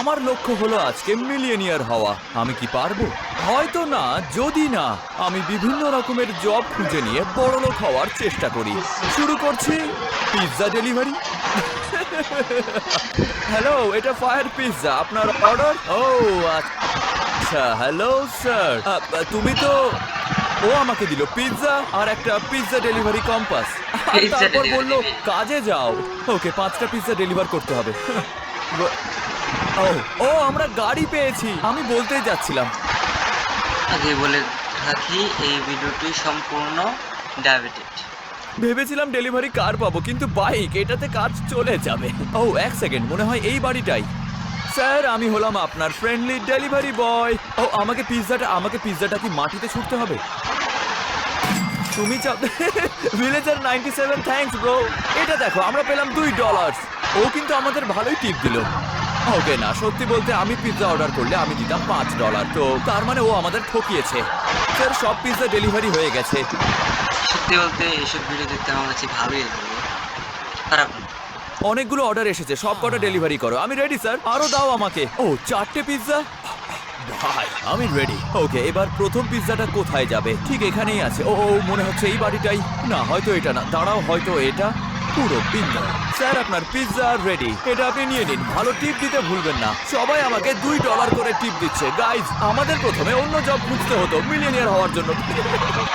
আমার লক্ষ্য হলো আজকে মিলিয়নিয়ার হওয়া। আমি কি পারবো? হয়তো না, যদি না আমি বিভিন্ন রকমের জব খুঁজে নিয়ে বড়লোক হওয়ার চেষ্টা করি। শুরু করছি পিৎজা ডেলিভারি। হ্যালো, এটা ফায়ার পিৎজা, আপনার অর্ডার? ও আচ্ছা, হ্যালো স্যার, তুমি তো ও আমাকে দিল পিৎজা আর একটা পিৎজা ডেলিভারি কম্পাস, আর তারপর বললো কাজে যাও। ওকে, 5টা পিৎজা ডেলিভার করতে হবে। ও ও আমরা গাড়ি পেয়েছি। আমি বলতেই যাচ্ছিলাম, আগে বলে রাখি এই ভিডিওটি সম্পূর্ণ ডায়াবেটিক। ভেবেছিলাম ডেলিভারি কার পাবো, কিন্তু বাইক, এটাতে কাজ চলে যাবে। ও এক সেকেন্ড, মনে হয় এই বাড়িটাই। স্যার, আমি হলাম আপনার ফ্রেন্ডলি ডেলিভারি বয়। ও আমাকে পিৎজাটা কি মাটিতে ছুটতে হবে? তুমি চাও? Villager 97, thanks bro. এটা দেখো, আমরা পেলাম $2। ও কিন্তু আমাদের ভালোই টিপ দিল। ওকে, না সত্যি বলতে আমি পিৎজা অর্ডার করলে আমি দিতাম $5, তো তার মানে ও আমাদের ঠকিয়েছে। স্যার, সব পিৎজা ডেলিভারি হয়ে গেছে। সত্যি বলতে এইসব ভিডিও দেখতে আমার কাছে ভালোই লাগে, খারাপ না। অনেকগুলো অর্ডার এসেছে, সব কটা ডেলিভারি করো। আমি রেডি স্যার, আরো দাও আমাকে। ও 4টে পিৎজা, ভাই আমি রেডি। ওকে, এবার প্রথম পিৎজাটা কোথায় যাবে? ঠিক এখানেই আছে। ও মনে হচ্ছে এই বাড়িটাই। না, হয়তো এটা না, দাঁড়াও, হয়তো এটা। পুরো বিন্দু। স্যার, আপনার পিৎজা রেডি, এটা আপনি নিয়ে নিন। ভালো টিপ দিতে ভুলবেন না। সবাই আমাকে $2 করে টিপ দিচ্ছে। গাইজ, আমাদের প্রথমে অন্য জব খুঁজতে হতো মিলিয়নিয়ার হওয়ার জন্য।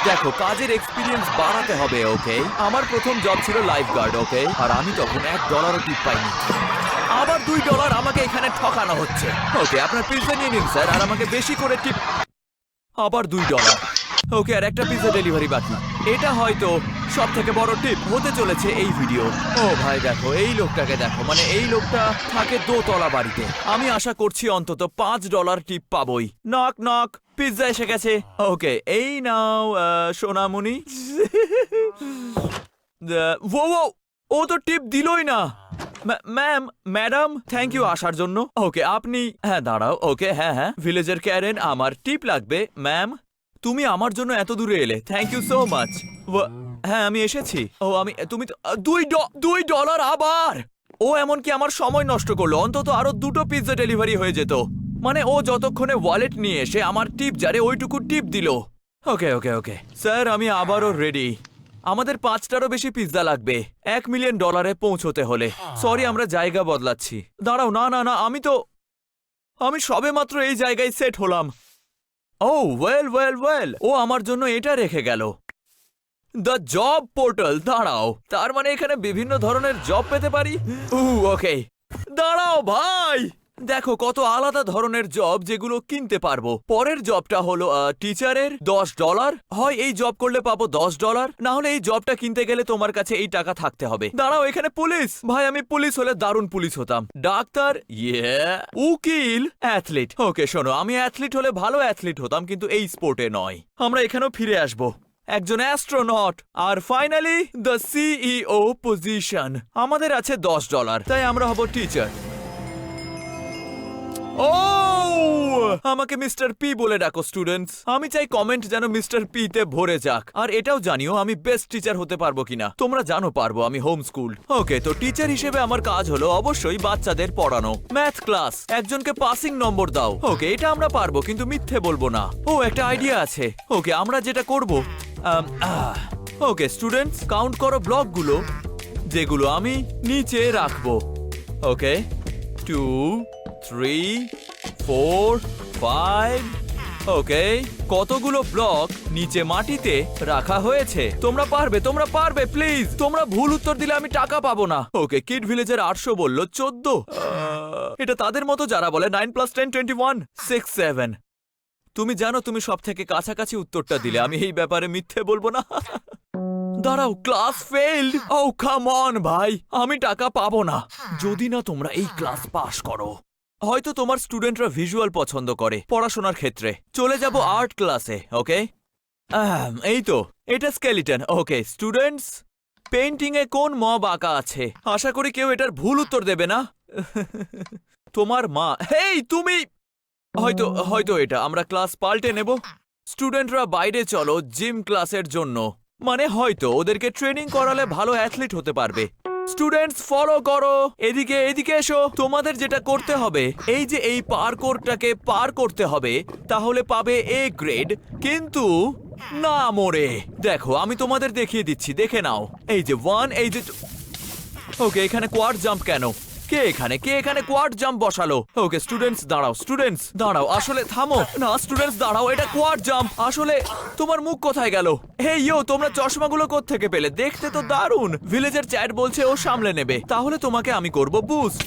দেখো, কাজের এক্সপিরিয়েন্স বাড়াতে হবে। ওকে, আমার প্রথম জব ছিল লাইফ গার্ড। ওকে, আর আমি তখন $1 টিপ পাইনি। আবার $2 আমাকে এখানে ঠকানো হচ্ছে। ওকে, আপনার পিৎজা নিয়ে নিন স্যার, আর আমাকে বেশি করে টিপ। আবার $2। ওকে, আর একটা পিৎজা ডেলিভারি বাকি। এটা হয়তো সব থেকে বড় টিপ হতে চলেছে এই ভিডিও। ও ভাই দেখো, এই লোকটাকে দেখো, মানে এই লোকটা থাকে দোতলা বাড়িতে। আমি আশা করছি অন্তত $5 টিপ পাবোই। নক নক, পিৎজা এসে গেছে। ওকে, এই নাও সোনামণি। ও তো টিপ দিলই না। ম্যাডাম, থ্যাংক ইউ আসার জন্য। ওকে, আপনি হ্যাঁ দাঁড়াও। ওকে, হ্যাঁ, ভিলেজের ক্যারেন, আমার টিপ লাগবে। ম্যাম, তুমি আমার জন্য এত দূরে এলে, থ্যাংক ইউ সো মাচ। হ্যাঁ, আমি এসেছি। তুমি তো $2 আবার। ও এমনকি আমার সময় নষ্ট করলো। অন্তত আরো 2টো পিৎজা ডেলিভারি হয়ে যেত। মানে ও যতক্ষণে ওয়ালেট নিয়ে এসে আমার টিপ জারে ওইটুকু টিপ দিল। ওকে স্যার, আমি আবারও রেডি। আমাদের 5টারও বেশি পিৎজা লাগবে $1 মিলিয়ন পৌঁছতে হলে। সরি, আমরা জায়গা বদলাচ্ছি। দাঁড়াও, না, আমি সবে মাত্র এই জায়গায় সেট হলাম। ও ওয়েল, ও আমার জন্য এটা রেখে গেল। The job portal. দাঁড়াও, তার মানে এখানে বিভিন্ন ধরনের জব পেতে পারি। ওকে, দাঁড়াও ভাই, দেখো কত আলাদা ধরনের জব যেগুলো কিনতে পারবো। পরের জবটা হলো টিচারের, $10। হয় এই জব করলে পাবো $10, না হলে এই জবটা কিনতে গেলে তোমার কাছে এই টাকা থাকতে হবে। দাঁড়াও, এখানে পুলিশ। ভাই, আমি পুলিশ হলে দারুণ পুলিশ হতাম। ডাক্তার, উকিল, অ্যাথলিট। ওকে শোনো, আমি অ্যাথলিট হলে ভালো অ্যাথলিট হতাম, কিন্তু এই স্পোর্টে নয়। আমরা এখানেও ফিরে আসবো। একজন অ্যাস্ট্রোনট, আর ফাইনালি দ্য সিইও পজিশন। আমাদের আছে $10, তাই আমরা হব টিচার। ও আমাকে মিস্টার পি বলে ডাকো স্টুডেন্টস। আমি চাই কমেন্ট যেন মিস্টার পি তে ভরে যাক। আর এটাও জানিও আমি বেস্ট টিচার হতে পারবো কিনা। তোমরা জানো পারবো, আমি হোম স্কুল। ওকে, তো টিচার হিসেবে আমার কাজ হলো অবশ্যই বাচ্চাদের পড়ানো। ম্যাথ ক্লাস, একজনকে পাসিং নম্বর দাও। ওকে, এটা আমরা পারবো, কিন্তু মিথ্যে বলবো না। ও একটা আইডিয়া আছে। ওকে, আমরা যেটা করব, ওকে স্টুডেন্টস, কাউন্ট করো ব্লকগুলো যেগুলো আমি নিচে রাখবো। ওকে, 2, 3, 4, 5। ওকে, কতগুলো ব্লক নিচে মাটিতে রাখা হয়েছে। তোমরা পারবে প্লিজ। তোমরা ভুল উত্তর দিলে আমি টাকা পাবো না। ওকে, কিড ভিলেজের 800 বলল 14। এটা তাদের মতো যারা বলে 9 + 10 21 6 7। তুমি জানো তুমি সব থেকে কাছাকাছি উত্তরটা দিলে। আমি এই ব্যাপারে মিথ্যে বলবো না। দাঁড়াও, class failed. Oh come on ভাই, আমি টাকা পাবো না যদি না তোমরা এই ক্লাস পাস করো। হয়তো তোমার স্টুডেন্টরা ভিজুয়াল পছন্দ করে পড়াশোনার ক্ষেত্রে। চলে যাব আর্ট ক্লাসে। ওকে, এই তো, এটা স্কেলিটন। ওকে স্টুডেন্টস, পেইন্টিং এ কোন মব আঁকা আছে? আশা করি কেউ এটার ভুল উত্তর দেবে না। তোমার মা। হেই তুমি, হয়তো এটা। আমরা ক্লাস পাল্টে নেব। স্টুডেন্টরা বাইরে চলো জিম ক্লাসের জন্য। মানে হয়তো ওদেরকে ট্রেনিং করালে ভালো অ্যাথলিট হতে পারবে। স্টুডেন্টস ফলো করো, এদিকে এদিকে এসো। তোমাদের যেটা করতে হবে, এই যে এই পার্কোরটাকে পার করতে হবে, তাহলে পাবে এ গ্রেড, কিন্তু না মরে। দেখো আমি তোমাদের দেখিয়ে দিচ্ছি, দেখে নাও। এই যে 1, এই যে ওকে, এখানে কোয়াড জাম্প কেন? কে এখানে কোয়াড জাম্প বসালো? ওকে স্টুডেন্টস দাঁড়াও, আসলে থামো না স্টুডেন্টস দাঁড়াও, এটা কোয়াড জাম্প। আসলে তোমার মুখ কোথায় গেল? হে ইয়ো, তোমরা চশমাগুলো কোত্থেকে পেলে? দেখতে তো দারুণ। ভিলেজের চ্যাট বলছে ও সামলে নেবে, তাহলে তোমাকে আমি করব বুস্ট।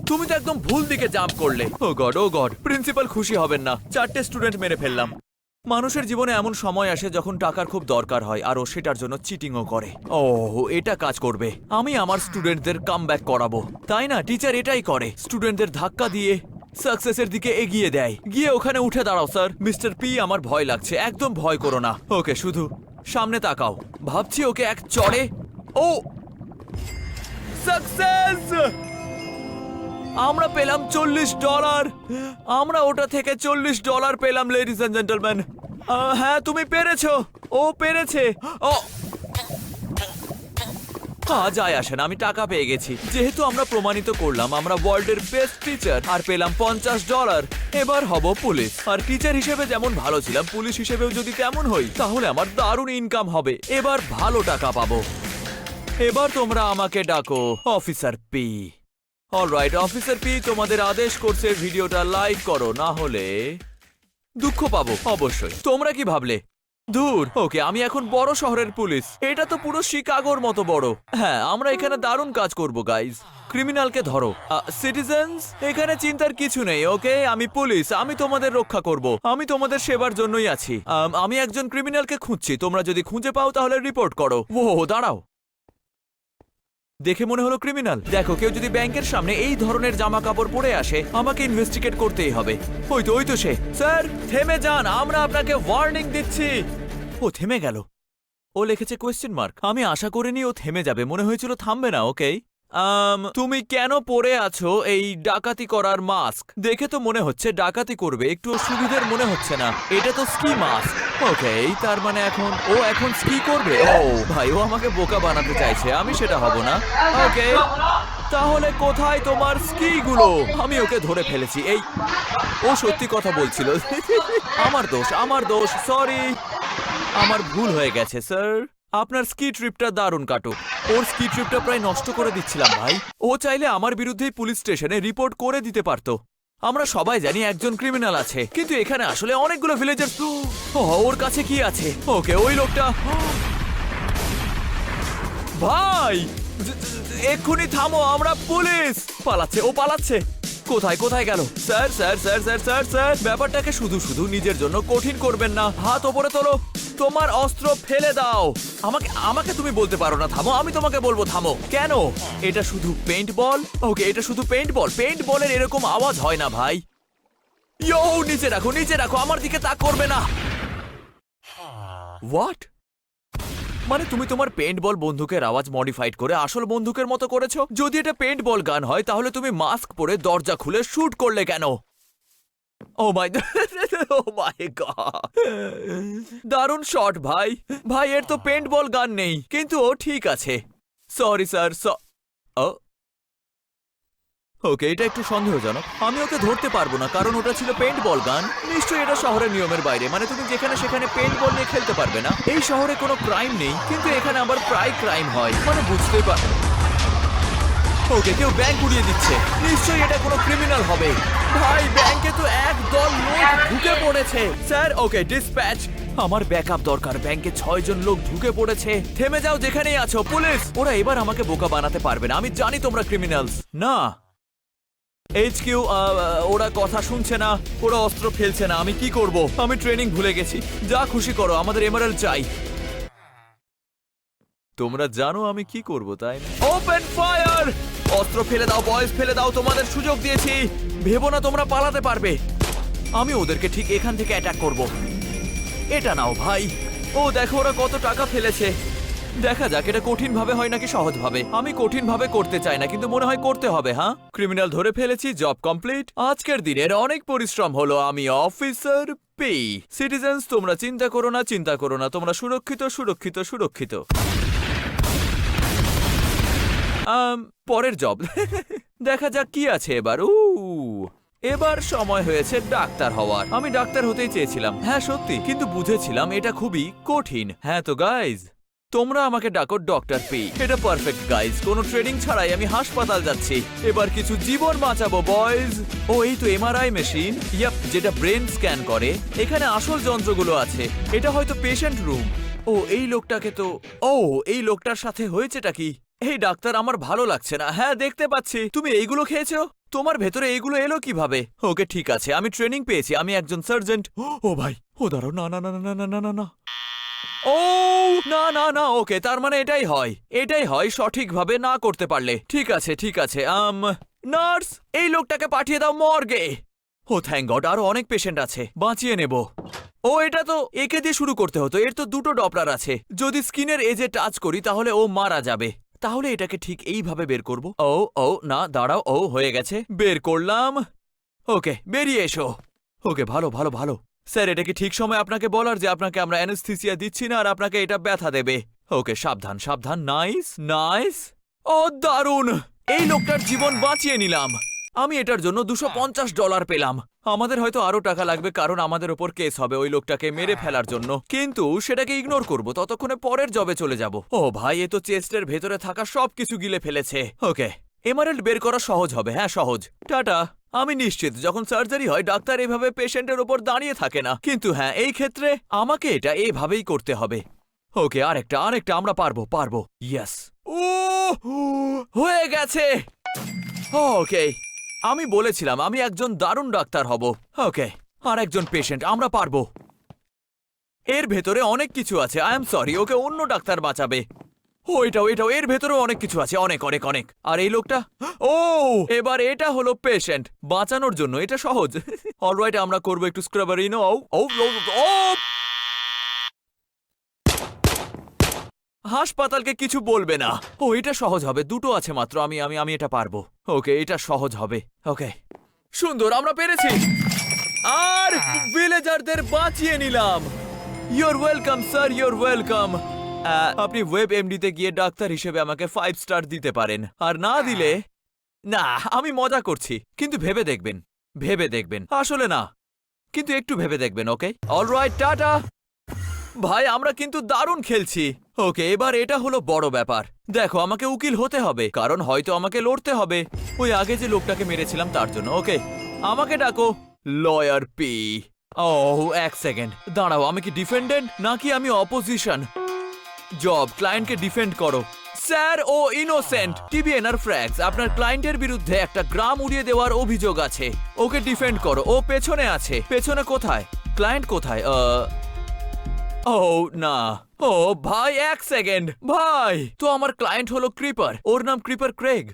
তুমি তো একদম ভুল দিকে জাম্প করলে। ও গড, প্রিন্সিপাল খুশি হবেন না, 4টে স্টুডেন্ট মেরে ফেললাম। মানুষের জীবনে এমন সময় আসে যখন টাকার খুব দরকার হয়, আর ও সেটার জন্য চিটিংও করে। ও এটা কাজ করবে, আমি আমার স্টুডেন্টদের কামব্যাক করাবো। তাই না, টিচার এটাই করে, স্টুডেন্টদের ধাক্কা দিয়ে সাকসেসের দিকে এগিয়ে দেয়। গিয়ে ওখানে উঠে দাঁড়াও স্যার। মিস্টার পি, আমার ভয় লাগছে। একদম ভয় করো না, ওকে শুধু সামনে তাকাও। ভাবছি ওকে এক চড়ে। ও সাকসেস! আমরা পেলাম $40। আমরা ওটা থেকে $40 পেলাম, লেডিস এন্ড জেন্টলম্যান। হ্যাঁ তুমি পেরেছো, ও পেরেছে। ও যায় আসে না, আমি টাকা পেয়ে গেছি। যেহেতু আমরা প্রমাণিত করলাম আমরা ওয়ার্ল্ডের বেস্ট টিচার, আর পেলাম $50। এবার হব পুলিশ, আর টিচার হিসেবে যেমন ভালো ছিলাম, পুলিশ হিসেবেও যদি তেমন হই, তাহলে আমার দারুণ ইনকাম হবে। এবার ভালো টাকা পাবো। এবার তোমরা আমাকে ডাকো officer P. Alright officer P, তোমাদের আদেশ করছে ভিডিওটা লাইক করো, না হলে দুঃখ পাবো অবশ্যই। তোমরা কি ভাবলে? দূর, ওকে আমি এখন বড় শহরের পুলিশ। এটা তো পুরো শিকাগোর মতো বড়। হ্যাঁ, আমরা এখানে দারুণ কাজ করব গাইজ। ক্রিমিনালকে ধরো। সিটিজেন্স, এখানে চিন্তার কিছু নেই, ওকে আমি পুলিশ, আমি তোমাদের রক্ষা করব। আমি তোমাদের সেবার জন্যই আছি। আমি একজন ক্রিমিনালকে খুঁজছি, তোমরা যদি খুঁজে পাও তাহলে রিপোর্ট করো। ও দাঁড়াও, দেখে মনে হলো ক্রিমিনাল। দেখো, কেউ যদি ব্যাংকের সামনে এই ধরনের জামা কাপড় পরে আসে, আমাকে ইনভেস্টিগেট করতেই হবে। ওই তো সে। স্যার থেমে যান, আমরা আপনাকে ওয়ার্নিং দিচ্ছি। ও থেমে গেল। ও লিখেছে কোয়েশ্চেন মার্ক। আমি আশা করিনি ও থেমে যাবে, মনে হয়েছিল থামবে না। ওকে তুমি কেন পরে আছো এই ডাকাতি করার মাস্ক? দেখে তো মনে হচ্ছে ডাকাতি করবে, একটু সুবিধার মনে হচ্ছে না। এটা তো স্কি মাস্ক। ওকে, তার মানে এখন স্কি করবে। ও ভাই, ও আমাকে বোকা বানাতে চাইছে, আমি সেটা হব না। ওকে, তাহলে কোথায় তোমার স্কি গুলো? আমি ওকে ধরে ফেলেছি। ও সত্যি কথা বলছিল। আমার দোষ, সরি, আমার ভুল হয়ে গেছে স্যার। আপনার স্কি ট্রিপটা দারুণ কাটুক। ওর স্কি ট্রিপটা প্রায় নষ্ট করে দিচ্ছিলাম ভাই। ও চাইলে আমার বিরুদ্ধেই পুলিশ স্টেশনে রিপোর্ট করে দিতে পারতো। আমরা সবাই জানি একজন ক্রিমিনাল আছে, কিন্তু এখানে আসলে অনেকগুলো ভিলেজার। ওর কাছে কি আছে? ওকে, ওই লোকটা। ভাই এক্ষুনি থামো, আমরা পুলিশ। ও পালাচ্ছে। কোথায় গেল? স্যার, ব্যাপারটাকে শুধু নিজের জন্য কঠিন করবেন না। হাত ওপরে তোলো, তোমার অস্ত্র ফেলে দাও। আমাকে তুমি বলতে পারো না থামো, আমি তোমাকে বলবো থামো। কেন? এটা শুধু পেইন্ট বল। ওকে, এটা শুধু পেইন্ট বলের এরকম আওয়াজ হয় না ভাই। ইয়ো, নিচে রাখো, আমার দিকে তাক করবে না। হোয়াট? মানে তুমি তোমার পেইন্ট বল বন্দুকের আওয়াজ মডিফাইড করে আসল বন্দুকের মতো করেছো? যদি এটা পেইন্ট বল গান হয়, তাহলে তুমি মাস্ক পরে দরজা খুলে শুট করলে কেন? ও মাই গড, দারুণ শট ভাই। এর তো পেইন্ট বল গান নেই, কিন্তু ও ঠিক আছে। Sorry sir. ওকে, এটা একটু সন্দেহজনক। আমি ওকে ধরতে পারবো না, কারণ ওটা ছিল পেইন্ট বল গান। নিশ্চয়ই এটা শহরের নিয়মের বাইরে, মানে তুমি যেখানে সেখানে পেইন্ট বল নিয়ে খেলতে পারবে না। এই শহরে কোনো ক্রাইম নেই, কিন্তু এখানে আবার প্রায় ক্রাইম হয়, মানে বুঝতেই পার। ওকে, কেউ ব্যাংক উড়িয়ে দিচ্ছে, নিশ্চয়ই এটা কোনো ক্রিমিনাল হবে। ভাই, ব্যাংকে তো এক দল লোক ঢুকে পড়েছে। স্যার, ওকে ডিসপ্যাচ, আমার ব্যাকআপ দরকার। ব্যাংকে 6 জন লোক ঢুকে পড়েছে। থেমে যাও যেখানেই আছো, পুলিশ। ওরা এবার আমাকে বোকা বানাতে পারবে না, আমি জানি তোমরা ক্রিমিনালস না। HQ, ওরা কথা শুনছে না, ওরা অস্ত্র ফেলছে না। আমি কি করব? আমি ট্রেনিং ভুলে গেছি। যা খুশি করো, আমাদের এমারাল্ড চাই। তোমরা জানো আমি কি করব, তাই না? Open fire! অস্ত্র ফেলে দাও বয়েজ, ফেলে দাও। তোমাদের সুযোগ দিয়েছি, ভেবো না তোমরা পালাতে পারবে। আমি ওদেরকে ঠিক এখান থেকে অ্যাটাক করব। এটা নাও ভাই। ও দেখো, ওরা কত টাকা ফেলেছে। দেখা যাক এটা কঠিন ভাবে হয় নাকি সহজ ভাবে। আমি কঠিন ভাবে করতে চাই না, কিন্তু মনে হয় করতে হবে। হ্যাঁ, ক্রিমিনাল ধরে ফেলেছি, জব কমপ্লিট। আজকের দিনের অনেক পরিশ্রম হলো। আমি অফিসার পি। সিটিজেন্স, তোমরা চিন্তা করো না, তোমরা সুরক্ষিত। পরের জব দেখা যাক কি আছে এবার এবার সময় হয়েছে ডাক্তার হওয়ার আমি ডাক্তার হতেই চেয়েছিলাম হ্যাঁ সত্যি কিন্তু বুঝেছিলাম এটা খুবই কঠিন হ্যাঁ তো গাইজ তোমরা আমাকে ডাকো ডক্টর পি এটা পারফেক্ট গাইজ কোনো ট্রেনিং ছাড়াই আমি হাসপাতাল যাচ্ছি এবার কিছু জীবন বাঁচাবো বয়েজ ও এই তো এমআরআই মেশিন ইয়াপ যেটা ব্রেন স্ক্যান করে এখানে আসল যন্ত্রগুলো আছে এটা হয়তো পেশেন্ট রুম ও এই লোকটাকে তো এই লোকটার সাথে হয়েছেটা কি এই ডাক্তার আমার ভালো লাগছে না হ্যাঁ দেখতে পাচ্ছি তুমি এইগুলো খেয়েছো তোমার ভেতরে এইগুলো এলো কিভাবে ওকে ঠিক আছে আমি ট্রেনিং পেয়েছি আমি একজন সার্জেন্ট ও ভাই ও দাঁড়াও না না না না না না না না ও না না না ওকে তার মানে এটাই হয় সঠিকভাবে না করতে পারলে ঠিক আছে নার্স এই লোকটাকে পাঠিয়ে দাও মর্গে ও থ্যাঙ্ক গড আরো অনেক পেশেন্ট আছে বাঁচিয়ে নেব ও এটা তো একে দিয়ে শুরু করতে হতো এর তো দুটো ডপলার আছে যদি স্কিনের এজে টাচ করি তাহলে ও মারা যাবে তাহলে এটাকে ঠিক এইভাবে বের করব ও না দাঁড়াও হয়ে গেছে বের করলাম ওকে বেরিয়ে এসো ওকে ভালো ভালো ভালো স্যার এটা কি ঠিক সময় আপনাকে বলার যে আপনাকে আমরা অ্যানেস্থেসিয়া দিচ্ছি না আর আপনাকে এটা ব্যথা দেবে ওকে সাবধান সাবধান নাইস নাইস ও দারুণ এই লোকটার জীবন বাঁচিয়ে নিলাম আমি এটার জন্য $250 পেলাম আমাদের হয়তো আরো টাকা লাগবে কারণ আমাদের ওপর কেস হবে ওই লোকটাকে মেরে ফেলার জন্য কিন্তু সেটাকে ইগনোর করব ততক্ষণে পরের জবে চলে যাব ও ভাই এ তো চেস্টের ভেতরে থাকা সবকিছু গিলে ফেলেছে ওকে এমারেল্ড বের করা সহজ হবে হ্যাঁ সহজ টাটা আমি নিশ্চিত যখন সার্জারি হয় ডাক্তার এভাবে পেশেন্টের ওপর দাঁড়িয়ে থাকে না কিন্তু হ্যাঁ এই ক্ষেত্রে আমাকে এটা এভাবেই করতে হবে ওকে আরেকটা আমরা পারবো ইয়েস ও হয়ে গেছে ওকে আমি বলেছিলাম আমি একজন দারুণ ডাক্তার হব ওকে আর একজন পেশেন্ট আমরা পারবো এর ভেতরে অনেক কিছু আছে আই এম সরি ওকে অন্য ডাক্তার বাঁচাবে এটাও এর ভেতরেও অনেক কিছু আছে অনেক আর এই লোকটা এবার এটা হলো পেশেন্ট বাঁচানোর জন্য এটা সহজ অলরাইট আমরা করবো একটু স্ক্রাবারিনো হাসপাতালকে কিছু বলবে না এটা সহজ হবে দুটো আছে মাত্র আমি এটা পারবো ওকে এটা সহজ হবে ওকে সুন্দর আমরা পেরেছি আর ভিলেজারদের বাঁচিয়ে নিলাম your welcome sir your welcome আপনি ওয়েব এমডিতে গিয়ে ডাক্তার হিসেবে আমাকে 5 স্টার দিতে পারেন আর না দিলে না আমি মজা করছি কিন্তু ভেবে দেখবেন আসলে না কিন্তু একটু ভেবে দেখবেন ওকে অলরাইট টাটা ভাই আমরা কিন্তু দারুণ খেলছি ওকে এবার এটা হলো বড় ব্যাপার দেখো আমাকে উকিল হতে হবে কারণ হয়তো আমাকে লড়তে হবে ওই আগে যে লোকটাকে মেরেছিলাম তার জন্য ওকে আমাকে ডাকো লয়ার পি এক সেকেন্ড দাঁড়াও আমি কি ডিফেন্ডেন্ট নাকি আমি অপোজিশন জব ক্লায়েন্টকে ডিফেন্ড করো স্যার ও ইনোসেন্ট টিবিএনআর ফ্র্যাক্স আপনার ক্লায়েন্টের বিরুদ্ধে একটা গ্রাম উড়িয়ে দেওয়ার অভিযোগ আছে ওকে ডিফেন্ড করো ও পেছনে আছে পেছনে কোথায় ক্লায়েন্ট কোথায় না ভাই এক সেকেন্ড ভাই তো আমার ক্লায়েন্ট হলো ক্রিপার ওর নাম ক্রিপার ক্রেগ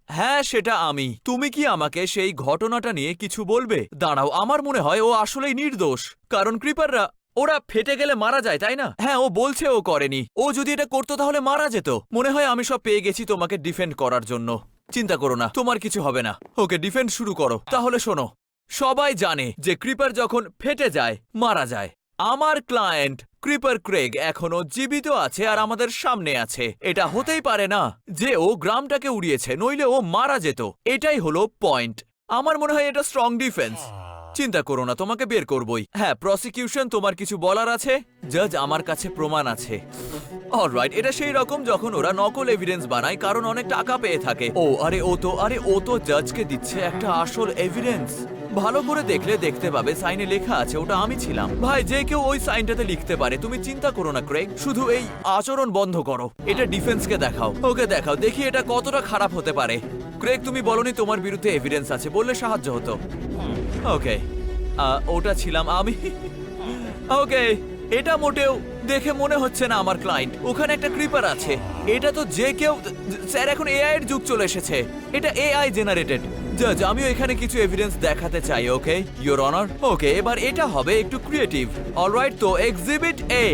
হ্যাঁ সেটা আমি তুমি কি আমাকে সেই ঘটনাটা নিয়ে কিছু বলবে দাঁড়াও আমার মনে হয় ও আসলেই নির্দোষ কারণ ক্রিপাররা ওরা ফেটে গেলে মারা যায় তাই না হ্যাঁ ও বলছে ও করেনি ও যদি এটা করতো তাহলে মারা যেত মনে হয় আমি সব পেয়ে গেছি তোমাকে ডিফেন্ড করার জন্য চিন্তা করো না তোমার কিছু হবে না ওকে ডিফেন্ড শুরু করো তাহলে শোনো সবাই জানে যে ক্রিপার যখন ফেটে যায় মারা যায় আমার ক্লায়েন্ট ক্রিপার ক্রেগ এখনো জীবিত আছে আর আমাদের সামনে আছে এটা হতেই পারে না যে ও গ্রামটাকে উড়িয়েছে নইলে ও মারা যেত এটাই হলো পয়েন্ট আমার মনে হয় এটা স্ট্রং ডিফেন্স চিন্তা করো না তোমাকে বের করবই হ্যাঁ প্রসিকিউশন তোমার কিছু বলার আছে জাজ আমার কাছে প্রমাণ আছে অলরাইট এটা সেই রকম যখন ওরা নকল এভিডেন্স বানায় কারণ অনেক টাকা পেয়ে থাকে ও তো জাজকে দিচ্ছে একটা আসল এভিডেন্স ভালো করে দেখলে দেখতে পাবে সাইনে লেখা আছে ওটা আমি ছিলাম ভাই যে কেউ ওই সাইনটাতে লিখতে পারে তুমি চিন্তা করো না ক্রেগ শুধু এই আচরণ বন্ধ করো এটা ডিফেন্সকে দেখাও ওকে দেখাও দেখি এটা কতটা খারাপ হতে পারে ক্রেগ তুমি বলনি তোমার বিরুদ্ধে এভিডেন্স আছে বললে সাহায্য হতো ওকে ওটা ছিলাম আমি ওকে এটা মোটেও দেখে মনে হচ্ছে না আমার ক্লায়েন্ট ওখানে একটা ক্রিপার আছে এটা তো যে কেউ স্যার এখন এআই এর যুগ চলে এসেছে এটা এআই জেনারেটেড জাজ আমিও এখানে কিছু এভিডেন্স দেখাতে চাই ওকে ইওর অনার ওকে এবার এটা হবে একটু ক্রিয়েটিভ অলরাইট তো এক্সিবিট এ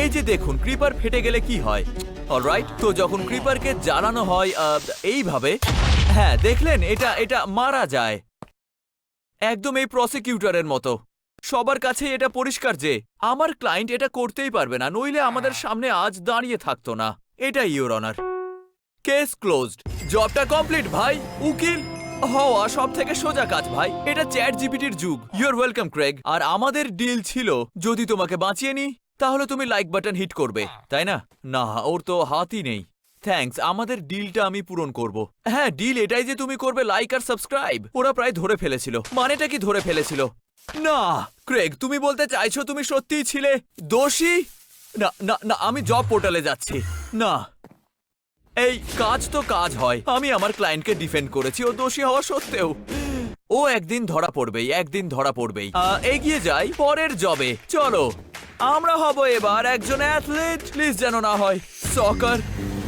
এই যে দেখুন ক্রিপার ফেটে গেলে কি হয় অলরাইট তো যখন ক্রিপারকে জ্বালানো হয় এইভাবে হ্যাঁ দেখলেন এটা মারা যায় একদম এই প্রসিকিউটরের মতো সবার কাছে এটা পরিষ্কার যে আমার ক্লায়েন্ট এটা করতেই পারবে না নইলে আমাদের সামনে আজ দাঁড়িয়ে থাকতো না এটা ইওর অনার কেস ক্লোজড। জবটা কমপ্লিট ভাই। উকিল হওয়া সব থেকে সোজা কাজ ভাই। এটা চ্যাট জিপিটির যুগ। Your welcome Craig. আর আমাদের ডিল ছিল যদি তোমাকে বাঁচিয়ে নি তাহলে তুমি লাইক বাটন হিট করবে, তাই না? না, ওর তো হাতই নেই। থ্যাঙ্কস, আমাদের ডিলটা আমি পূরণ করব। হ্যাঁ, ডিল এটাই যে তুমি করবে লাইক আর সাবস্ক্রাইব। ওরা প্রায় ধরে ফেলেছিল। মানেটা কি ধরে ফেলেছিল? না ক্রেগ, তুমি বলতে চাইছো তুমি সত্যিই ছিলে দোষী? না না না, আমি জব পোর্টালে যাচ্ছি। না, এই কাজ তো কাজ হয়। আমি আমার ক্লায়েন্টকে ডিফেন্ড করেছি ও দোষী হওয়া সত্ত্বেও। ও একদিন ধরা পড়বেই, একদিন ধরা পড়বেই। এগিয়ে যাই পরের জবে। চলো, আমরা হব এবার একজন অ্যাথলিট। প্লিজ যেন না হয় সকার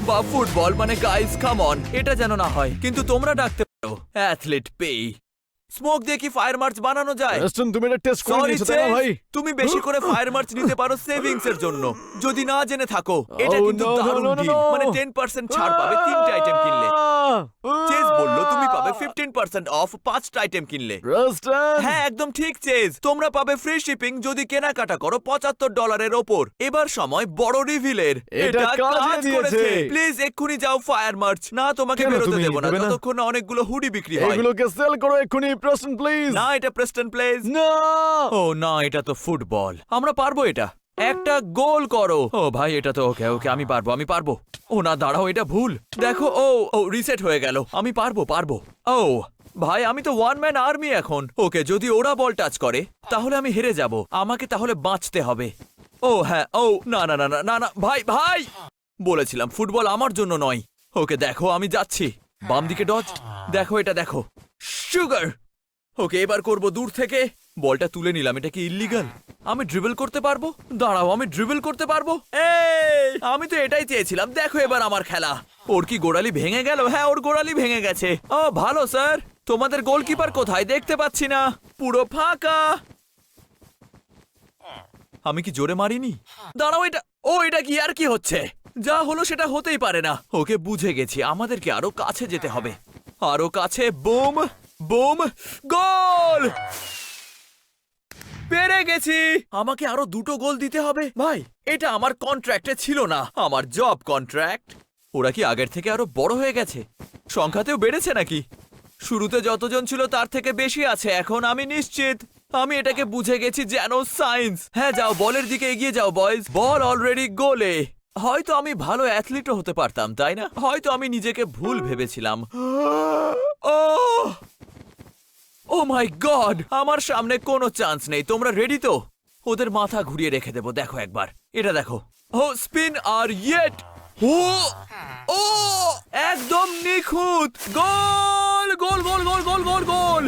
বা ফুটবল, মানে গাইস কাম অন, এটা যেন না হয়। কিন্তু তোমরা ডাকতে পারো অ্যাথলিট পেই। স্মোক দিয়ে কি ফায়ার মার্চ বানানো যায়? প্রেস্টন, তুমি এটা টেস্ট করে Sorry, নিয়েছো তাই না Chase, ভাই? তুমি বেশি করে ফায়ার মার্চ নিতে পারো সেভিংস এর জন্য। যদি না জেনে থাকো, এটা Oh, কিন্তু no, no, দারুণ no, no, ডিল। no. মানে 10% ছাড় পাবে 3টে আইটেম কিনলে। চেজ বললো তুমি পাবে 15% অফ 5টা আইটেম কিনলে। প্রেস্টন, হ্যাঁ, একদম ঠিক চেজ। তোমরা পাবে ফ্রি শিপিং যদি কেনাকাটা করো $75 ওপর। এবার সময় বড় রিভিলের। এটা কাজে দিয়েছে। প্লিজ এক্ষুনি যাও ফায়ার মার্চ। না, তোমাকে কেন বেরোতে তুমি দেবো না দেবে না? যতক্ষণ না অনেকগুলো হুডি বিক্রি হয়। এগুলোকে সেল করো এক্ষুনি প্রেস্টন প্লিজ। না, এটা প্রেস্টন প্লেজ। না, ও না, এটা তো ফুটবল। আমরা পারবো এটা। একটা গোল করো। ও ভাই, এটা তো ওকে ওকে, আমি পারবো, আমি পারবো। ও না, দাঁড়াও, এটা ভুল। দেখো, ও ও রিসেট হয়ে গেল। আমি পারবো, পারবো। ও ভাই, আমি তো ওয়ান ম্যান আর্মি এখন। ওকে, যদি ওরা বল টাচ করে তাহলে আমি হেরে যাব। আমাকে তাহলে বাঁচতে হবে। ও হ্যাঁ, ও না না না না না না, ভাই ভাই, বলেছিলাম ফুটবল আমার জন্য নয়। ওকে দেখো, আমি যাচ্ছি। বাম দিকে ডজ। দেখো, এটা দেখো, সুগার। ওকে, এবার করব দূর থেকে। বলটা তুলে নিলাম। এটা কি ইল্লিগাল? আমি ড্রিবল করতে পারবো? দাঁড়াও, আমি ড্রিবল করতে পারবো? এই, আমি তো এটাই চেয়েছিলাম। দেখো এবার আমার খেলা। ওর কি গোড়ালি ভেঙে গেল? হ্যাঁ, ওর গোড়ালি ভেঙে গেছে। ও ভালো স্যার। তোমাদের গোলকিপার কোথায়? দেখতে পাচ্ছি না, পুরো ফাঁকা। আমি কি জোরে মারিনি? দাঁড়াও, এটা কি আর কি হচ্ছে? যা হলো সেটা হতেই পারে না। ওকে, বুঝে গেছি, আমাদেরকে আরো কাছে যেতে হবে। আরো কাছে। বুম বুম, গোল! পেরে গেছি। আমাকে আরো 2টো গোল দিতে হবে। ভাই, এটা আমার কন্ট্রাক্টে ছিল না, আমার জব কন্ট্রাক্ট। ওরা কি আগের থেকে আরো বড় হয়ে গেছে? সংখ্যাতেও বেড়েছে নাকি? শুরুতে যতজন ছিল তার থেকে বেশি আছে এখন, আমি নিশ্চিত। আমি এটাকে বুঝে গেছি যেন সায়েন্স। হ্যাঁ, যাও, বলের দিকে এগিয়ে যাও বয়েজ। বল অলরেডি গোলে। হয়তো আমি ভালো অ্যাথলিটও হতে পারতাম, তাই না? হয়তো আমি নিজেকে ভুল ভেবেছিলাম। ও মাই গড, আমার সামনে কোনো চান্স নেই। তোমরা রেডি তো? ওদের মাথা ঘুরিয়ে রেখে দেবো। দেখো একবার, এটা দেখো। ও স্পিন আর ইয়েট। ও ও একদম নিখুঁত। গোল গোল গোল গোল গোল গোল গোল।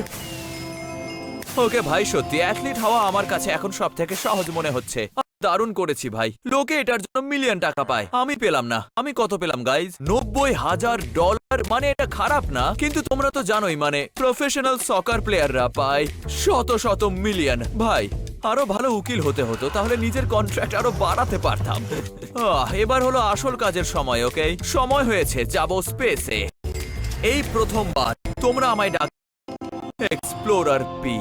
ওকে ভাই, সত্যি অ্যাথলিট হওয়া আমার কাছে এখন সব থেকে সহজ মনে হচ্ছে। দারুণ করেছি ভাই। লোকে এটার জন্য মিলিয়ন টাকা পায়, আমি পেলাম না। আমি কত পেলাম গাইজ? $90,000। মানে এটা খারাপ না, কিন্তু তোমরা তো জানোই, মানে প্রফেশনাল সকার প্লেয়াররা পায় শত শত মিলিয়ন। ভাই, আরো ভালো উকিল হতে হতো, তাহলে নিজের কন্ট্রাক্ট আরো বাড়াতে পারতাম। এবার হলো আসল কাজের সময়। ওকে, সময় হয়েছে, যাব স্পেসে। এই প্রথমবার তোমরা আমায় ডাক এক্সপ্লোরার পি।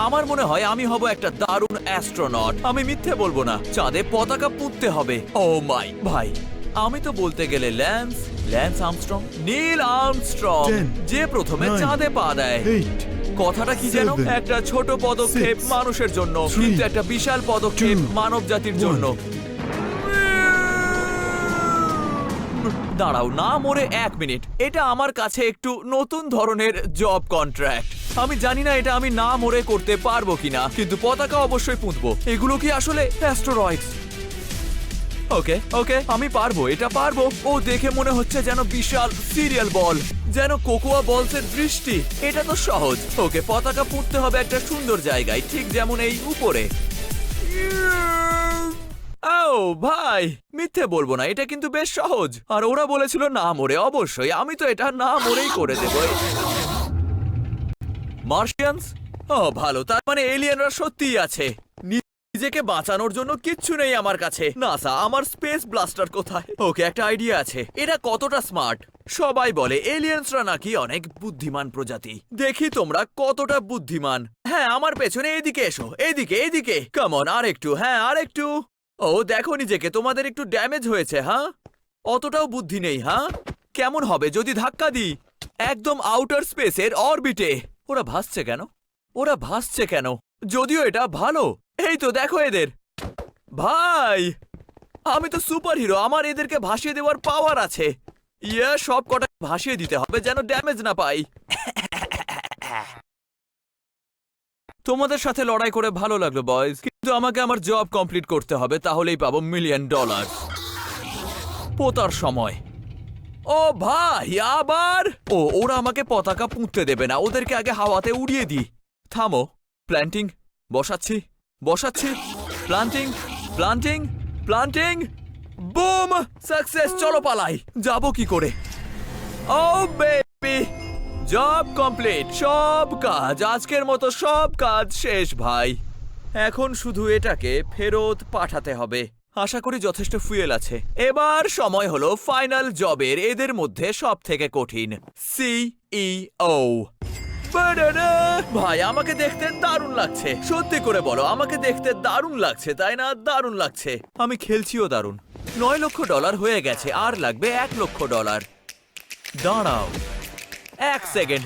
আমার মনে হয় আমি হব একটা দারুণ অ্যাস্ট্রোনট। আমি মিথ্যে বলবো না। চাঁদে পতাকা পুঁততে হবে। ও মাই ভাই, আমি তো বলতে গেলে ল্যান্স আর্মস্ট্রং, নীল আর্মস্ট্রং, 10, যে প্রথমে 9, চাঁদে পা দেয়। 8, কথাটা কি যেন? 7, একটা ছোট পদক্ষেপ 6, মানুষের জন্য, 3, কিন্তু একটা বিশাল পদক্ষেপ 2, মানব জাতির জন্য। দাঁড়াও, না মরে 1 মিনিট। এটা আমার কাছে একটু নতুন ধরনের জব কন্ট্রাক্ট। আমি জানি না এটা আমি না মরে করতে পারবো কিনা, কিন্তু পতাকা অবশ্যই পুঁতবো। এগুলো কি আসলে অ্যাস্টেরয়েডস? ওকে ওকে, আমি পারবো, এটা পারবো। ও দেখে মনে হচ্ছে যেন বিশাল সিরিয়াল বল, যেন কোকোয়া বলসের দৃষ্টি। এটা তো সহজ। ওকে, পতাকা পুঁততে হবে একটা সুন্দর জায়গায়, ঠিক যেমন এই উপরে। ও ভাই, মিথ্যে বলবো না, এটা কিন্তু বেশ সহজ। আর ওরা বলেছিল না মরে। অবশ্যই আমি তো এটা না মরেই করে দেবো। মার্শিয়ানস? ও ভালো, তার মানে এলিয়েনরা সত্যিই আছে। নিজেকে বাঁচানোর জন্য কিচ্ছু নেই আমার কাছে। নাসা, আমার স্পেস ব্লাস্টার কোথায়? ওকে, একটা আইডিয়া আছে। এরা কতটা স্মার্ট? সবাই বলে এলিয়েন্সরা নাকি অনেক বুদ্ধিমান প্রজাতি। দেখি তোমরা কতটা বুদ্ধিমান। হ্যাঁ, আমার পেছনে এদিকে এসো। এদিকে এদিকে, কাম অন, আরেকটু। হ্যাঁ, আরেকটু। ও দেখো নিজেকে, তোমাদের একটু ড্যামেজ হয়েছে। হ্যাঁ, অতটাও বুদ্ধি নেই। হ্যাঁ, কেমন হবে যদি ধাক্কা দিই একদম আউটার স্পেসের অরবিটে? ওরা ভাসছে কেন? ওরা ভাসছে কেন? যদিও এটা ভালো। এই তো দেখো এদের। ভাই, আমি তো সুপার হিরো, আমার এদেরকে ভাসিয়ে দেওয়ার পাওয়ার আছে। ইয়া, সব কটা ভাসিয়ে দিতে হবে যেন ড্যামেজ না পাই। তোমাদের সাথে লড়াই করে ভালো লাগলো বয়েজ, কিন্তু আমাকে আমার জব কমপ্লিট করতে হবে, তাহলেই পাবো $1 মিলিয়ন। পোতার সময়। ও ভাই, আবার ওরা আমাকে পতাকা পুঁততে দেবে না, ওদেরকে আগে হাওয়াতে উড়িয়ে দিই। থামো। প্ল্যান্টিং, বসাচ্ছি বসাচ্ছি, planting planting planting, broom, success. চলো পালাই। যাবো কি করে? ও বেবি, জব কমপ্লিট। সব কাজ, আজকের মতো সব কাজ শেষ ভাই। এখন শুধু এটাকে ফেরত পাঠাতে হবে। আশা করি যথেষ্ট ফুয়েল আছে। এবার সময় হলো ফাইনাল জবের, এদের মধ্যে সব থেকে কঠিন, সিইও। ভাই, আমাকে দেখতে দারুণ লাগছে। সত্যি করে বলো, আমাকে দেখতে দারুণ লাগছে তাই না? দারুণ লাগছে। আমি খেলছিও দারুণ। $9 লক্ষ হয়ে গেছে, আর লাগবে $1 লক্ষ। দাঁড়াও 1 সেকেন্ড।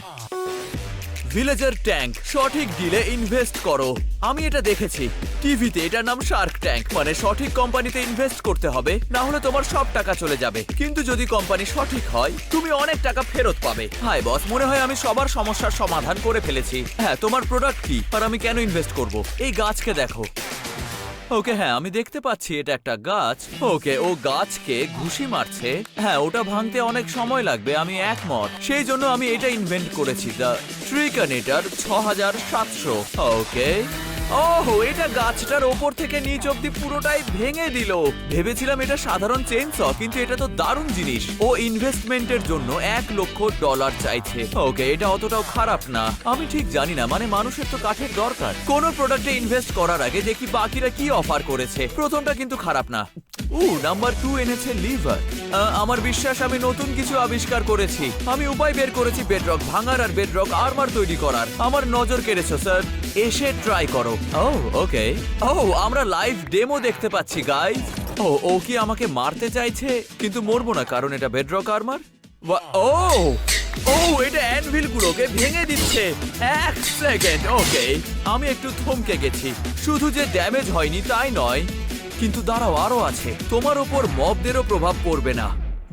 ভিলেজার ট্যাঙ্ক, সঠিক ডিলে ইনভেস্ট করো। আমি এটা দেখেছি টিভিতে, এটার নাম শার্ক ট্যাঙ্ক। মানে সঠিক কোম্পানিতে ইনভেস্ট করতে হবে, না হলে তোমার সব টাকা চলে যাবে। কিন্তু যদি কোম্পানি সঠিক হয়, তুমি অনেক টাকা ফেরত পাবে। হাই বস, মনে হয় আমি সবার সমস্যার সমাধান করে ফেলেছি। হ্যাঁ, তোমার প্রোডাক্ট কি আর আমি কেন ইনভেস্ট করব? এই গাছকে দেখো। ওকে, হ্যাঁ আমি দেখতে পাচ্ছি এটা একটা গাছ। ওকে, ও গাছকে ঘুষি মারছে। হ্যাঁ, ওটা ভাঙতে অনেক সময় লাগবে, আমি একমত। সেই জন্য আমি এটা ইনভেন্ট করেছি, দ্য ট্রিকানেটার 6700। ওকে, ওহ, এটা গাছটার ওপর থেকে নিচ অব্দি পুরোটাই ভেঙে দিল। ভেবেছিলাম এটা সাধারণ চেইনস, কিন্তু এটা তো দারুণ জিনিস। ও ইনভেস্টমেন্টের জন্য $1 লক্ষ চাইছে। ওকে, এটা অতটাও খারাপ না। আমি ঠিক জানি না, মানে মানুষের তো কাঠের দরকার। কোন প্রোডাক্টে ইনভেস্ট করার আগে দেখি বাকিরা কি অফার করেছে। প্রথমটা কিন্তু খারাপ না। নাম্বার 2 এনেছে লিভার। আমার বিশ্বাস আমি নতুন কিছু আবিষ্কার করেছি। আমি উপায় বের করেছি বেডরক ভাঙার আর বেডরক আর্মার তৈরি করার। আমার নজর কেড়েছো স্যার, এসে ট্রাই করো। ওকে, আমরা লাইভ ডেমো দেখতে পাচ্ছি গাইস। ও কি আমাকে মারতে চাইছে? কিন্তু মরবো না, কারণ এটা বেডরক আর্মার। এটা অ্যানভিল গুলোকে ভেঙে দিচ্ছে। 1 সেকেন্ড। ওকে, আমি একটু থমকে গেছি। শুধু যে ড্যামেজ হয়নি তাই নয়, কিন্তু দাঁড়াও, আরো আছে। তোমার ওপর মবদেরও প্রভাব পড়বে না।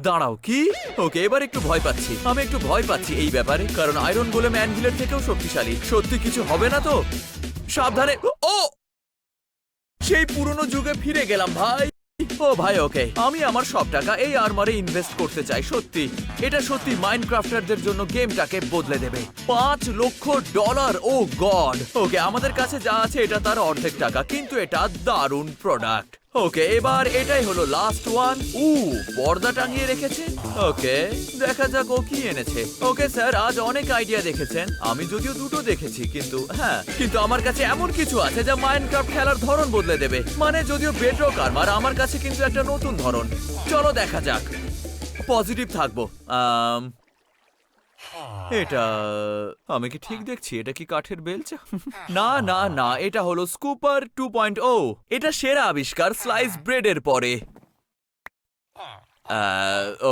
দাঁড়াও, কি? ওকে, এবার একটু ভয় পাচ্ছি। আমি একটু ভয় পাচ্ছি এই ব্যাপারে, কারণ আয়রন গোলেম অ্যানভিলের থেকেও শক্তিশালী। সত্যি কিছু হবে না তো? সাবধানে। সেই পুরনো যুগে ফিরে গেলাম ভাই। ভাই, ওকে, আমি আমার সব টাকা এই আর্মারে ইনভেস্ট করতে চাই। সত্যি, এটা সত্যি মাইনক্রাফটারদের জন্য গেমটাকে বদলে দেবে। $5 লক্ষ। ও গড। ওকে, আমাদের কাছে যা আছে এটা তার অর্ধেক টাকা, কিন্তু এটা দারুণ প্রোডাক্ট। ওকে, এবার এটাই হলো লাস্ট ওয়ান। পর্দা টাঙিয়ে রেখেছে। ওকে, দেখা যাক ও কি এনেছে। ওকে স্যার, আজ অনেক আইডিয়া দেখেছেন। আমি যদিও দুটো দেখেছি, কিন্তু আমার কাছে এমন কিছু আছে যা মাইনক্রাফট খেলার ধরন বদলে দেবে। মানে যদিও বেডরক আর্মার, আমার কাছে কিন্তু একটা নতুন ধরন। চলো দেখা যাক। পজিটিভ থাকবো। এটা আমি কি ঠিক দেখছি? এটা কি কাঠের বেলচা? না না না, এটা হলো স্কুপার 2.0। এটা সেরা আবিষ্কার স্লাইস ব্রেডের পরে।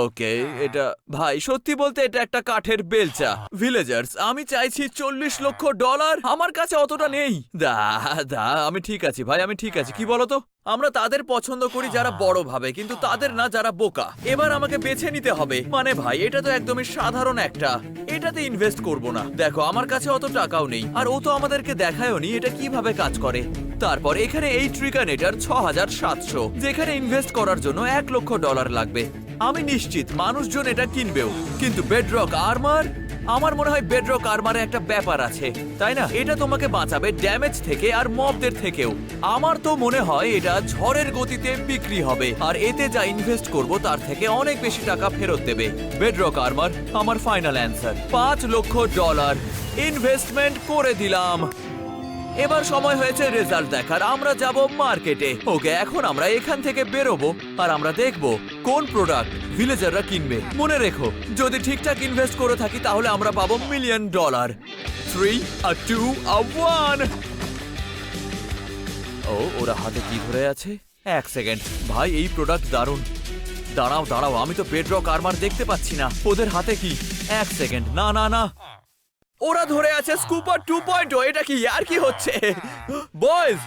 ওকে, এটা ভাই সত্যি বলতে এটা একটা কাঠের বেলচা। ভিলেজার্স, আমি চাইছি $40 লক্ষ। আমার কাছে অতটা নেই। আমি ঠিক আছি ভাই, আমি ঠিক আছি। কি বলতো, আমরা তাদের পছন্দ করি যারা বড় ভাবে, কিন্তু তাদের না যারা বোকা। এবার আমাকে বেছে নিতে হবে। মানে ভাই, এটা তো একদমই সাধারণ একটা। এটাতে ইনভেস্ট করব না। দেখো, আমার কাছে অত টাকাও নেই, আর ও তো আমাদেরকে দেখায়ওনি এটা কিভাবে কাজ করে। তারপর এখানে এই ট্রিকানেটার 6700, যেখানে ইনভেস্ট করার জন্য $1 লক্ষ লাগবে। আমি নিশ্চিত মানুষজন এটা কিনবেও। কিন্তু বেডরক আর্মার, আমার মনে হয় বেডরক আর্মারে একটা ব্যাপার আছে, তাই না? এটা তোমাকে বাঁচাবে ড্যামেজ থেকে আর মবদের থেকেও। আমার তো মনে হয় এটা ঝড়ের গতিতে বিক্রি হবে, আর এতে যা ইনভেস্ট করব তার থেকে অনেক বেশি টাকা ফেরত দেবে। বেডরক আর্মার আমার ফাইনাল অ্যান্সার। $5 লক্ষ ইনভেস্টমেন্ট করে দিলাম। এবার সময় হয়েছে রেজাল্ট দেখার। আমরা যাব মার্কেটে। ওকে, এখন আমরা এখান থেকে বেরোবো, আর আমরা দেখবো কোন প্রোডাক্ট ভিলেজাররা কিনবে। মনে রেখো, যদি ঠিকঠাক ইনভেস্ট করে থাকি তাহলে আমরা পাবো $1 মিলিয়ন। 3, 2, 1। ওরা হাতে কি ধরে আছে? 1 সেকেন্ড। ভাই, এই প্রোডাক্ট দারুণ দাঁড়াও দাঁড়াও, আমি তো বেডরক আর্মার দেখতে পাচ্ছি না। ওদের হাতে কি? এক সেকেন্ড, না না না, ওরা ধরে আছে স্কুপার 2.0। এটা কি আর কি হচ্ছে? বয়েজ,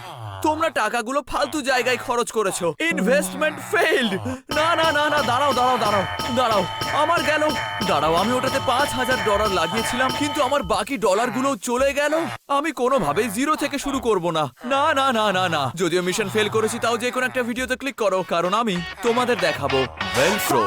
তোমরা টাকাগুলো ফালতু জায়গায় খরচ করেছো। Investment failed. না না না না, দাঁড়াও দাঁড়াও দাঁড়াও দাঁড়াও, আমার গেল। দাঁড়াও, আমি ওটাতে $5,000 লাগিয়েছিলাম, কিন্তু আমার বাকি ডলারগুলো চলে গেল। আমি কোনোভাবেই জিরো থেকে শুরু করব না। না না না না না, যদিও মিশন ফেল করেছি, তাও যে কোনো একটা ভিডিওতে ক্লিক করো, কারণ আমি তোমাদের দেখাবো ভেলক্রো।